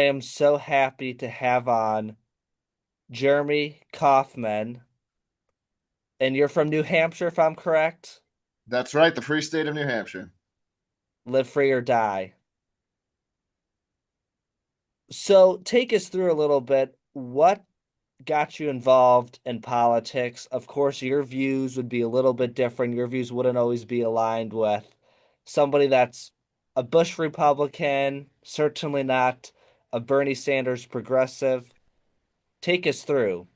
am so happy to have on Jeremy Kaufman, and you're from New Hampshire, if I'm correct. That's right, the free state of New Hampshire. Live free or die. So take us through a little bit. What got you involved in politics? Of course, your views would be a little bit different. Your views wouldn't always be aligned with somebody that's a Bush Republican, certainly not a Bernie Sanders progressive. Take us through.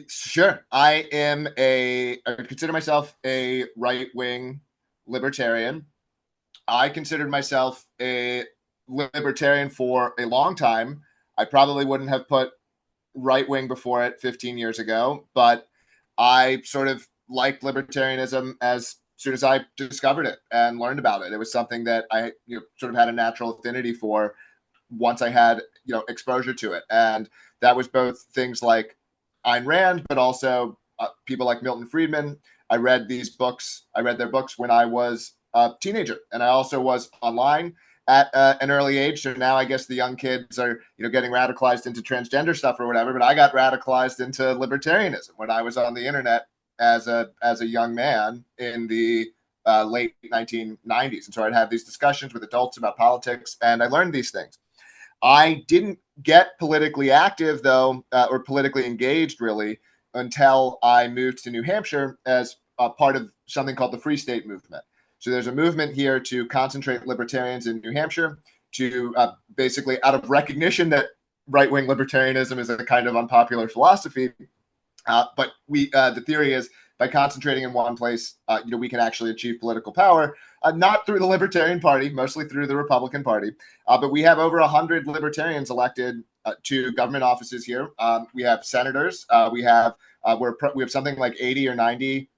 Sure. I consider myself a right wing libertarian. I considered myself a libertarian for a long time. I probably wouldn't have put right wing before it 15 years ago, but I sort of liked libertarianism as soon as I discovered it and learned about it. It was something that I sort of had a natural affinity for once I had exposure to it, and that was both things like Ayn Rand, but also people like Milton Friedman. I read these books. I read their books when I was a teenager, and I also was online at an early age. So now I guess the young kids are getting radicalized into transgender stuff or whatever. But I got radicalized into libertarianism when I was on the internet as a young man in the late 1990s, and so I'd have these discussions with adults about politics, and I learned these things. I didn't get politically active, though, or politically engaged, really, until I moved to New Hampshire as a part of something called the Free State Movement. So there's a movement here to concentrate libertarians in New Hampshire to basically, out of recognition that right wing libertarianism is a kind of unpopular philosophy, but the theory is by concentrating in one place, we can actually achieve political power, not through the Libertarian Party, mostly through the Republican Party. But we have over 100 libertarians elected to government offices here. We have senators. We have something like 80 or 90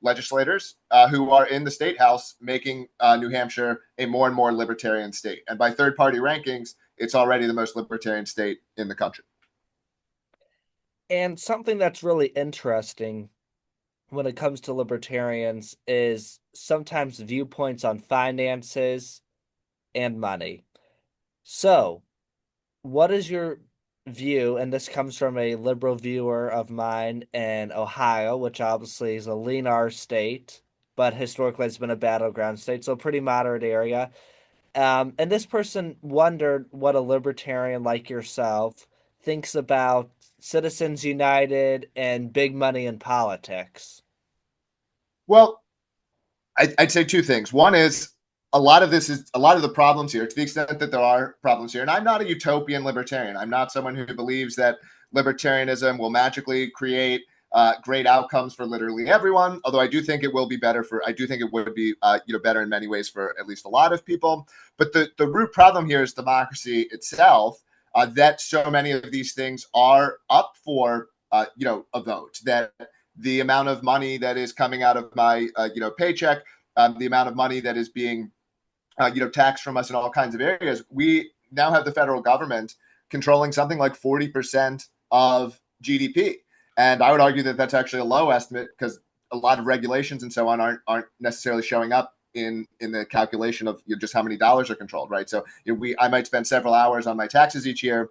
legislators who are in the state house, making New Hampshire a more and more libertarian state. And by third-party rankings, it's already the most libertarian state in the country. And something that's really interesting when it comes to libertarians is sometimes viewpoints on finances and money. So, what is your view? And this comes from a liberal viewer of mine in Ohio, which obviously is a lean R state, but historically it's been a battleground state, so a pretty moderate area. And this person wondered what a libertarian like yourself thinks about Citizens United and big money in politics. Well, I'd say two things. One is a lot of the problems here, to the extent that there are problems here. And I'm not a utopian libertarian. I'm not someone who believes that libertarianism will magically create great outcomes for literally everyone. Although I do think it will be better I do think it would be better in many ways for at least a lot of people. But the root problem here is democracy itself. That so many of these things are up for a vote. That the amount of money that is coming out of my paycheck, the amount of money that is being taxed from us in all kinds of areas. We now have the federal government controlling something like 40% of GDP, and I would argue that that's actually a low estimate because a lot of regulations and so on aren't necessarily showing up in the calculation of just how many dollars are controlled, right? So I might spend several hours on my taxes each year.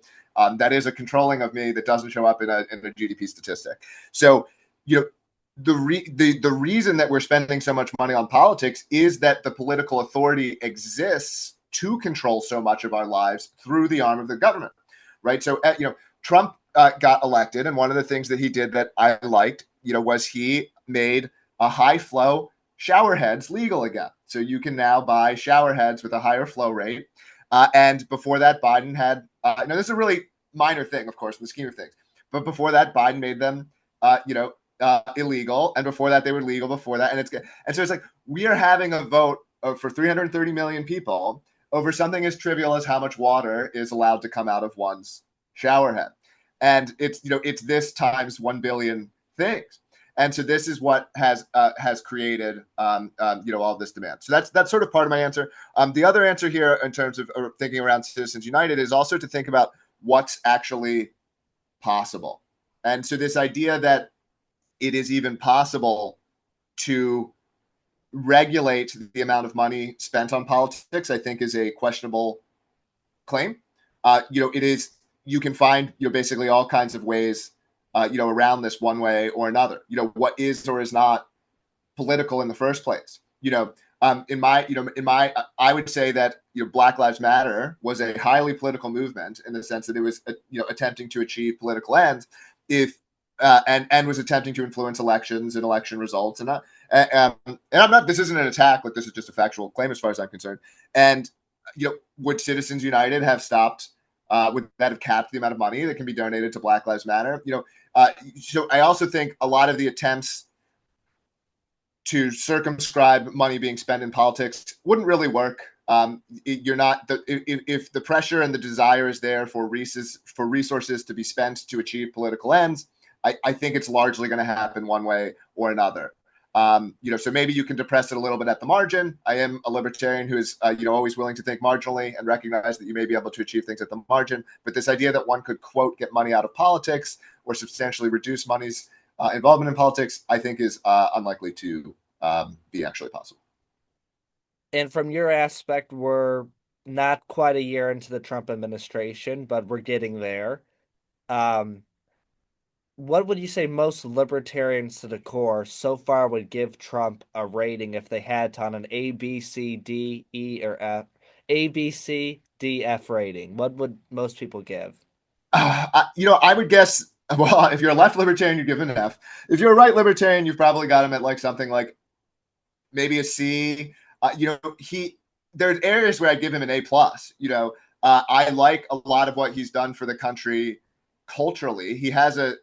That is a controlling of me that doesn't show up in a GDP statistic. So the reason that we're spending so much money on politics is that the political authority exists to control so much of our lives through the arm of the government, right? So Trump got elected, and one of the things that he did that I liked, was he made a high flow shower heads legal again. So you can now buy shower heads with a higher flow rate. And before that, Biden had now this is a really minor thing, of course, in the scheme of things, but before that, Biden made them illegal, and before that they were legal before that, and so it's like we are having a vote for 330 million people over something as trivial as how much water is allowed to come out of one's shower head, and it's this times 1 billion things, and so this is what has created all this demand. So that's sort of part of my answer. The other answer here in terms of thinking around Citizens United is also to think about what's actually possible. And so this idea that it is even possible to regulate the amount of money spent on politics, I think, is a questionable claim. it is, you can find, basically all kinds of ways, around this one way or another. What is or is not political in the first place. I would say that Black Lives Matter was a highly political movement in the sense that it was attempting to achieve political ends, if and was attempting to influence elections and election results. And I'm not. This isn't an attack. Like, this is just a factual claim as far as I'm concerned. And would Citizens United have stopped? Would that have capped the amount of money that can be donated to Black Lives Matter? So I also think a lot of the attempts to circumscribe money being spent in politics wouldn't really work. You're not if the pressure and the desire is there for resources to be spent to achieve political ends. I think it's largely going to happen one way or another. So maybe you can depress it a little bit at the margin. I am a libertarian who is, always willing to think marginally and recognize that you may be able to achieve things at the margin. But this idea that one could, quote, get money out of politics or substantially reduce money's involvement in politics, I think is unlikely to be actually possible. And from your aspect, we're not quite a year into the Trump administration, but we're getting there. Um, what would you say most libertarians to the core so far would give Trump a rating if they had to, on an A, B, C, D, E, or F? A, B, C, D, F rating. What would most people give? I would guess. Well, if you're a left libertarian, you give an F. If you're a right libertarian, you've probably got him at like something like maybe a C. There's areas where I give him an A plus. I like a lot of what he's done for the country culturally. He has a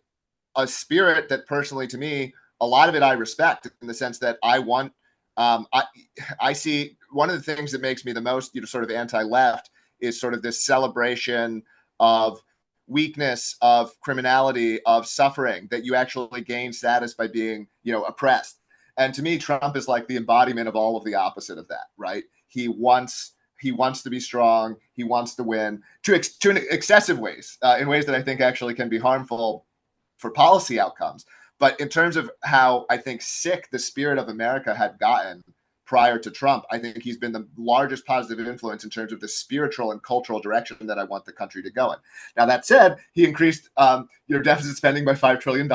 spirit that, personally, to me, a lot of it I respect, in the sense that I want. I see one of the things that makes me the most, sort of anti-left, is sort of this celebration of weakness, of criminality, of suffering, that you actually gain status by being, oppressed. And to me, Trump is like the embodiment of all of the opposite of that, right? He wants to be strong. He wants to win to excessive ways, in ways that I think actually can be harmful for policy outcomes. But in terms of how I think sick the spirit of America had gotten prior to Trump, I think he's been the largest positive influence in terms of the spiritual and cultural direction that I want the country to go in. Now, that said, he increased deficit spending by $5 trillion,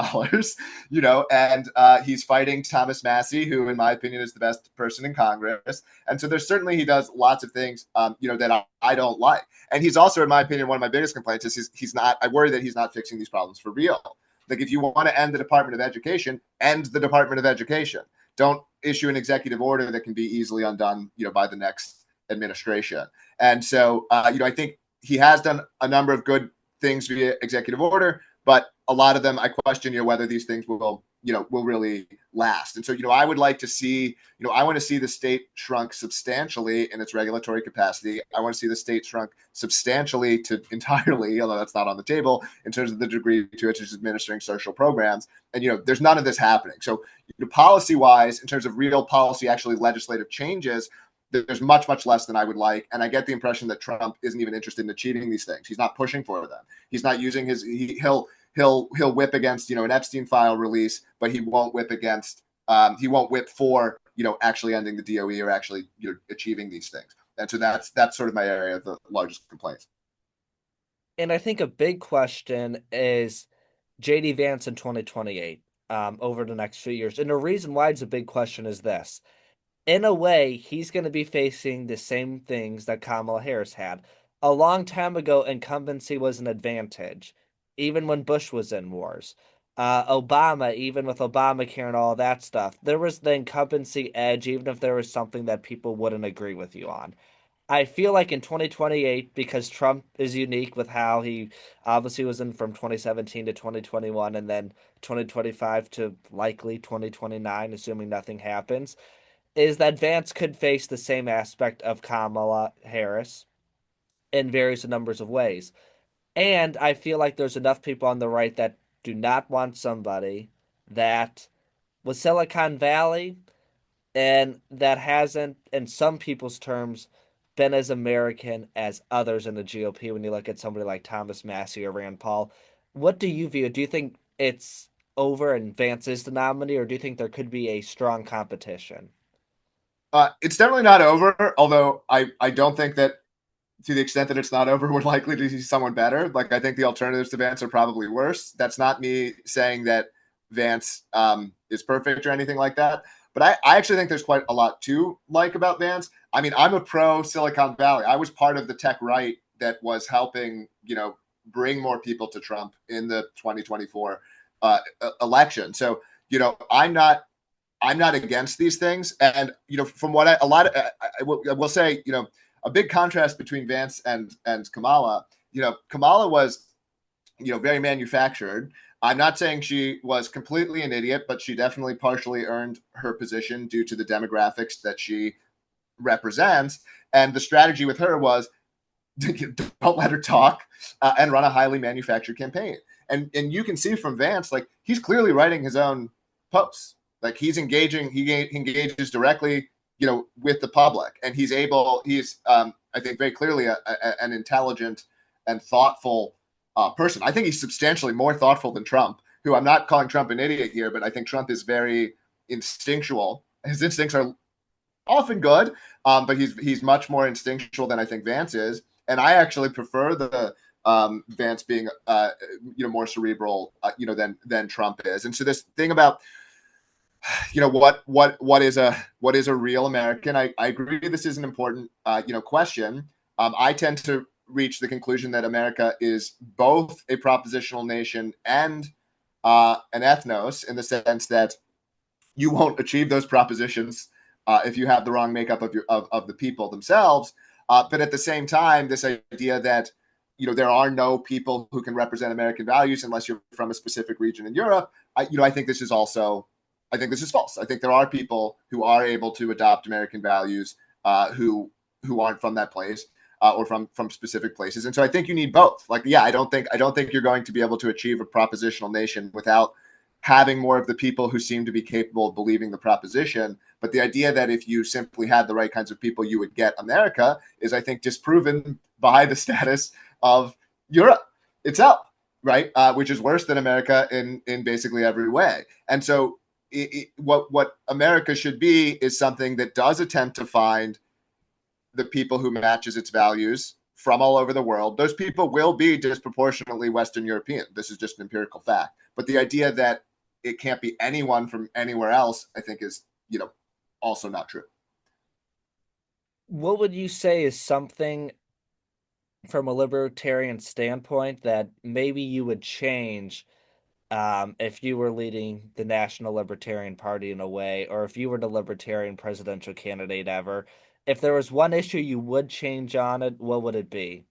and he's fighting Thomas Massie, who, in my opinion, is the best person in Congress. And so he does lots of things, that I don't like. And he's also, in my opinion, one of my biggest complaints is he's not, I worry that he's not fixing these problems for real. Like, if you want to end the Department of Education, end the Department of Education. Don't issue an executive order that can be easily undone, by the next administration. And so, I think he has done a number of good things via executive order, but a lot of them, I question, whether these things will really last. And so, I would like to see, I want to see the state shrunk substantially in its regulatory capacity. I want to see the state shrunk substantially to entirely, although that's not on the table, in terms of the degree to which it's administering social programs. And, there's none of this happening. So, policy wise, in terms of real policy, actually legislative changes, there's much, much less than I would like. And I get the impression that Trump isn't even interested in achieving these things. He's not pushing for them. He's not using he'll whip against, an Epstein file release, but he won't whip against, he won't whip for, actually ending the DOE or actually, achieving these things. And so that's sort of my area of the largest complaints. And I think a big question is JD Vance in 2028, over the next few years. And the reason why it's a big question is this. In a way, he's going to be facing the same things that Kamala Harris had. A long time ago, incumbency was an advantage, even when Bush was in wars. Obama, even with Obamacare and all that stuff, there was the incumbency edge, even if there was something that people wouldn't agree with you on. I feel like in 2028, because Trump is unique with how he obviously was in from 2017 to 2021 and then 2025 to likely 2029, assuming nothing happens, is that Vance could face the same aspect of Kamala Harris in various numbers of ways. And I feel like there's enough people on the right that do not want somebody that was Silicon Valley and that hasn't, in some people's terms, been as American as others in the GOP when you look at somebody like Thomas Massie or Rand Paul. What do you view? Do you think it's over and Vance is the nominee, or do you think there could be a strong competition? It's definitely not over, although I don't think that to the extent that it's not over, we're likely to see someone better. Like I think the alternatives to Vance are probably worse. That's not me saying that Vance is perfect or anything like that. But I actually think there's quite a lot to like about Vance. I mean, I'm a pro Silicon Valley. I was part of the tech right that was helping, bring more people to Trump in the 2024 election. So, I'm not against these things. And, from what I, a lot of, I will say, a big contrast between Vance and Kamala, Kamala was, very manufactured. I'm not saying she was completely an idiot, but she definitely partially earned her position due to the demographics that she represents. And the strategy with her was don't let her talk and run a highly manufactured campaign. And you can see from Vance, like he's clearly writing his own posts. Like he engages directly, with the public, and he's I think very clearly an intelligent and thoughtful person. I think he's substantially more thoughtful than Trump, who I'm not calling Trump an idiot here, but I think Trump is very instinctual. His instincts are often good, but he's much more instinctual than I think Vance is, and I actually prefer the Vance being more cerebral than Trump is. And so this thing about what is a real American, I agree this is an important question. I tend to reach the conclusion that America is both a propositional nation and an ethnos, in the sense that you won't achieve those propositions if you have the wrong makeup of the people themselves. But at the same time, this idea that there are no people who can represent American values unless you're from a specific region in Europe. I think this is false. I think there are people who are able to adopt American values who aren't from that place. Or from specific places, and so I think you need both. Like, yeah, I don't think you're going to be able to achieve a propositional nation without having more of the people who seem to be capable of believing the proposition. But the idea that if you simply had the right kinds of people, you would get America is, I think, disproven by the status of Europe itself, right? Which is worse than America in basically every way. And so what America should be is something that does attempt to find the people who matches its values from all over the world. Those people will be disproportionately Western European. This is just an empirical fact. But the idea that it can't be anyone from anywhere else, I think is, also not true. What would you say is something from a libertarian standpoint that maybe you would change if you were leading the National Libertarian Party in a way, or if you were the Libertarian presidential candidate ever? If there was one issue you would change on it, what would it be?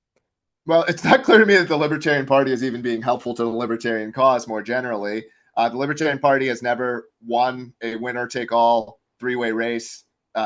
Well, it's not clear to me that the Libertarian Party is even being helpful to the libertarian cause more generally. The Libertarian Party has never won a winner take all three-way race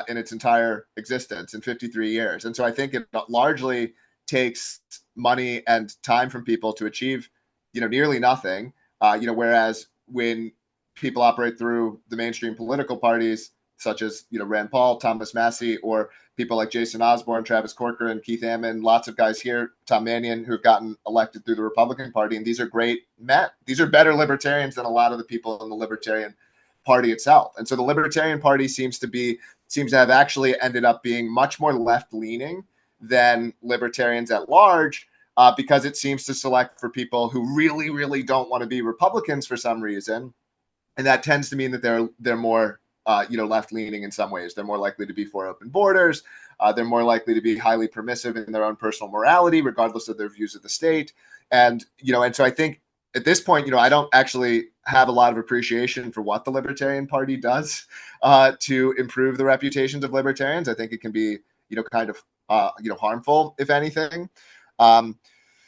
in its entire existence in 53 years. And so I think it largely takes money and time from people to achieve, nearly nothing. Whereas when people operate through the mainstream political parties, such as, Rand Paul, Thomas Massey, or people like Jason Osborne, Travis Corcoran, Keith Ammon, lots of guys here, Tom Mannion, who have gotten elected through the Republican Party. And these are great men. These are better libertarians than a lot of the people in the Libertarian Party itself. And so the Libertarian Party seems to have actually ended up being much more left leaning than libertarians at large, because it seems to select for people who really, really don't want to be Republicans for some reason. And that tends to mean that they're more left leaning in some ways. They're more likely to be for open borders. They're more likely to be highly permissive in their own personal morality, regardless of their views of the state. And so I think at this point, I don't actually have a lot of appreciation for what the Libertarian Party does to improve the reputations of libertarians. I think it can be, kind of, harmful, if anything. Um,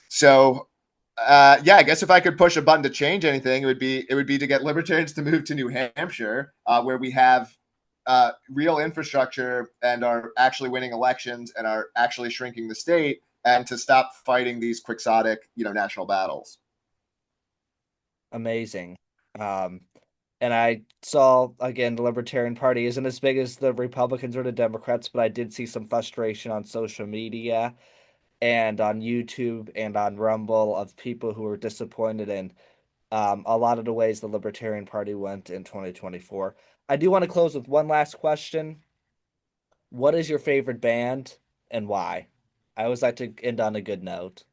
so yeah, I guess if I could push a button to change anything, it would be to get libertarians to move to New Hampshire, where we have real infrastructure and are actually winning elections and are actually shrinking the state, and to stop fighting these quixotic, national battles. Amazing. Um, and I saw again the Libertarian Party isn't as big as the Republicans or the Democrats, but I did see some frustration on social media and on YouTube and on Rumble of people who were disappointed in a lot of the ways the Libertarian Party went in 2024. I do want to close with one last question. What is your favorite band and why? I always like to end on a good note.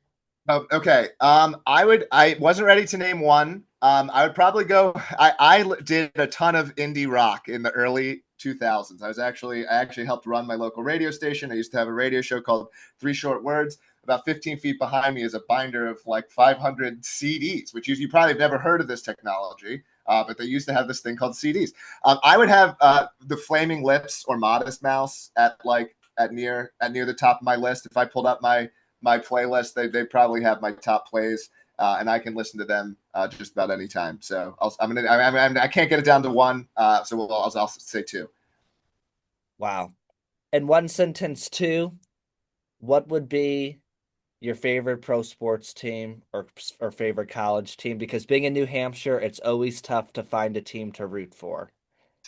Oh, okay. I wasn't ready to name one. I would probably go. I did a ton of indie rock in the early 2000s. I actually helped run my local radio station. I used to have a radio show called Three Short Words. About 15 feet behind me is a binder of like 500 CDs, which you probably have never heard of this technology, but they used to have this thing called CDs. I would have the Flaming Lips or Modest Mouse at near the top of my list. If I pulled up my playlist, they probably have my top plays, and I can listen to them just about any time. So I can't get it down to one, so I'll say two. Wow. In one sentence, too, what would be your favorite pro sports team or favorite college team? Because being in New Hampshire, it's always tough to find a team to root for.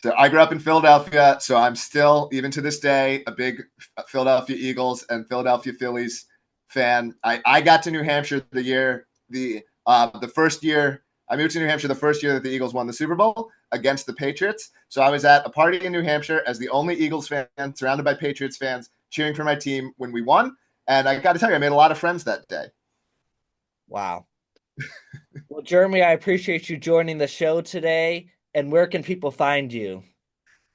So I grew up in Philadelphia, so I'm still, even to this day, a big Philadelphia Eagles and Philadelphia Phillies fan. I got to New Hampshire the first year I moved to New Hampshire the first year that the Eagles won the Super Bowl against the Patriots. So I was at a party in New Hampshire as the only Eagles fan, surrounded by Patriots fans, cheering for my team when we won. And I got to tell you, I made a lot of friends that day. Wow. Well, Jeremy, I appreciate you joining the show today. And where can people find you?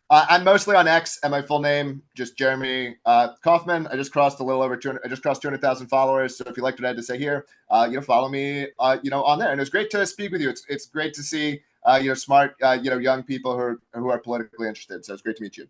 I'm mostly on X, and my full name just Jeremy Kaufman. I just crossed a little over 200. I just crossed 200,000 followers. So if you liked what I had to say here, follow me, on there. And it was great to speak with you. It's great to see smart young people who are politically interested. So it's great to meet you.